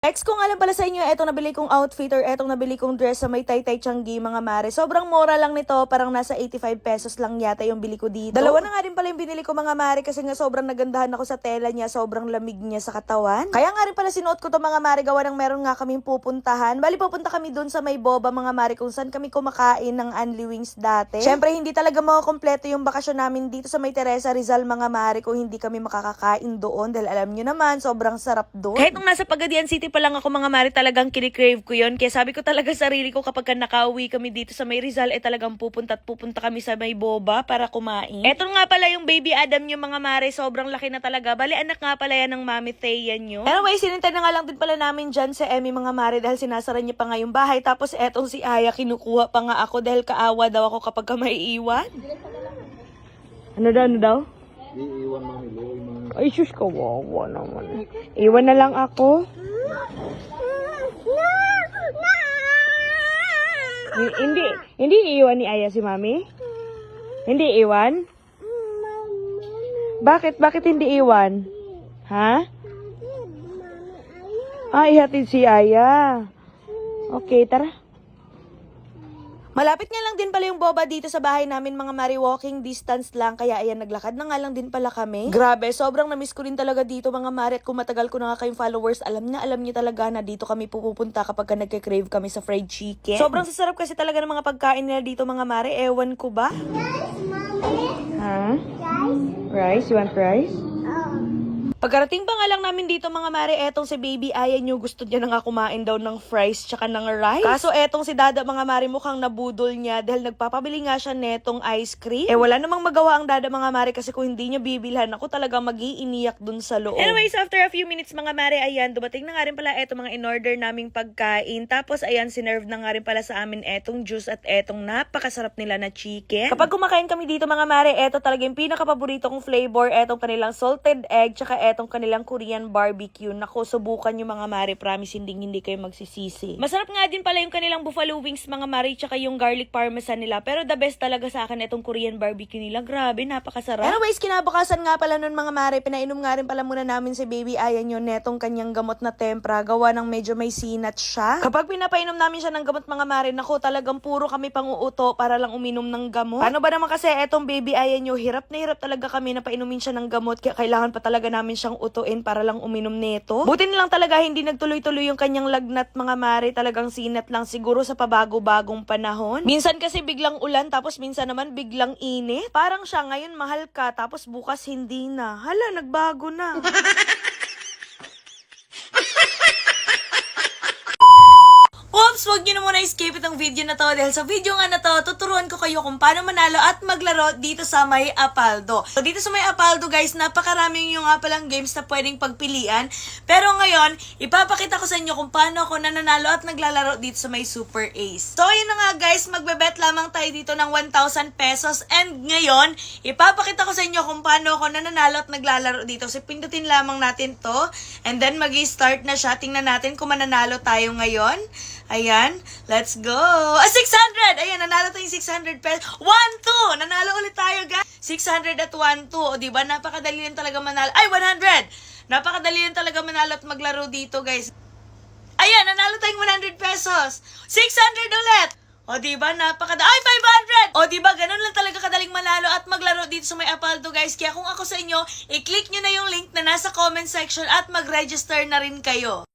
Next ko nga lang pala sa inyo, etong nabili kong outfit or etong nabili kong dress sa may Taytay Tiangge mga mare. Sobrang mura lang nito, parang nasa 85 pesos lang yata yung bili ko dito. Dalawa na nga rin pala yung binili ko mga mare kasi nga sobrang nagandahan ako sa tela niya, sobrang lamig niya sa katawan. Kaya nga rin pala sinuot ko to mga mare, gawa ng meron nga kaming pupuntahan. Bali pupunta kami dun sa may boba mga mare kung saan kami kumakain ng Unli Wings dati. Syempre hindi talaga makukompleto yung bakasyon namin dito sa may Teresa Rizal mga mare kung hindi kami makakakain doon dahil alam nyo naman sobrang sarap doon. Kahit nung nasa Pagadian City pa lang ako mga mare, talagang kinikrave ko yun. Kaya sabi ko talaga sarili ko kapag nakauwi kami dito sa may Rizal, talagang pupunta kami sa may boba para kumain. Eto nga pala yung baby Adam nyo mga mare, sobrang laki na talaga. Bali anak nga pala yan ng Mami Thea nyo. Anyway, sinintay na nga lang din pala namin dyan sa Emmy mga mare dahil sinasara niya pa nga yung bahay. Tapos etong si Aya, kinukuha pa nga ako dahil kaawa daw ako kapag ka maiiwan. Ano daw? Iiwan mami, Ay, sus, kawawa naman. Iwan na lang ako. Hindi iiwan ni Aya si Mami? Hindi iwan? Bakit hindi iwan? Ha? Ihatid si Aya. Okay, tara. Malapit nga lang din pala yung boba dito sa bahay namin mga mari, walking distance lang, kaya ayan naglakad na nga lang din pala kami. Grabe, sobrang namiss ko rin talaga dito mga mari, at kung matagal ko na nga kayong followers, alam niyo talaga na dito kami pupunta kapag ka nagka-crave kami sa fried chicken. Sobrang sasarap kasi talaga ng mga pagkain nila dito mga mari, ewan ko ba? Ha? Rice? You want rice? Pagkarating pa nga lang namin dito mga mare, etong si baby Aya nyo, gusto niya na nga kumain daw ng fries tsaka ng rice. Kaso etong si Dada mga mare, mukhang nabudol niya dahil nagpapabili nga siya netong ice cream. Wala namang magawa ang Dada mga mare kasi kung hindi niya bibilhan, ako talaga mag-iiniyak dun sa loob. Anyways, after a few minutes mga mare, ayan, dumating na nga rin pala etong mga in-order naming pagkain. Tapos ayan, sinerve na nga rin pala sa amin etong juice at etong napakasarap nila na chicken. Kapag kumakain kami dito mga mare, eto talaga yung pinaka-paborito kong flavor, etong kanilang salted egg tsaka etong kanilang Korean barbecue. Naku, subukan yung mga mare, promise hindi kayo magsisisi. Masarap nga din pala yung kanilang buffalo wings mga mare, tsaka yung garlic parmesan nila, pero the best talaga sa akin itong Korean barbecue nila. Grabe, napakasarap. Anyways, kinabakasan nga pala nun mga mare, pinainom nga rin pala muna namin si baby Aya nyo netong kanyang gamot na tempra, gawa ng medyo may sinat siya. Kapag pinapainom namin siya ng gamot mga mare, naku, talagang puro kami pang-uuto para lang uminom ng gamot. Paano ba naman kasi etong baby Aya nyo, hirap na hirap talaga kami na painumin siya ng gamot, kaya kailangan pa talaga namin siyang utuin para lang uminom nito. Buti na lang talaga hindi nagtuloy-tuloy yung kanyang lagnat mga mare, talagang sinat lang siguro sa pabago-bagong panahon. Minsan kasi biglang ulan, tapos minsan naman biglang init. Parang siya ngayon mahal ka, tapos bukas hindi na. Hala, nagbago na. Oops, wag nyo na muna escape itong video na to dahil sa video nga na to, tuturuan ko kayo kung paano manalo at maglaro dito sa may Apaldo. So dito sa may Apaldo guys, napakaraming yung nga palang games na pwedeng pagpilian. Pero ngayon, ipapakita ko sa inyo kung paano ako nananalo at naglalaro dito sa may Super Ace. So yun na nga guys, magbebet lamang tayo dito ng 1,000 pesos. And ngayon, ipapakita ko sa inyo kung paano ako nananalo at naglalaro dito. So pindutin lamang natin to. And then mag-i-start na siya. Tingnan natin kung mananalo tayo ngayon. Ayan, let's go. 600! Ayan, nanalo tayong 600 pesos. 1-2! Nanalo ulit tayo, guys. 600 at 1-2. O, diba? Napakadali lang talaga manalo. Ay, 100! Napakadali lang talaga manalo at maglaro dito, guys. Ayan, nanalo tayong 100 pesos. 600 ulit! O, diba? Napakadali. Ay, 500! O, diba? Ganun lang talaga kadaling manalo at maglaro dito sa may Apaldo, guys. Kaya kung ako sa inyo, i-click nyo na yung link na nasa comment section at mag-register na rin kayo.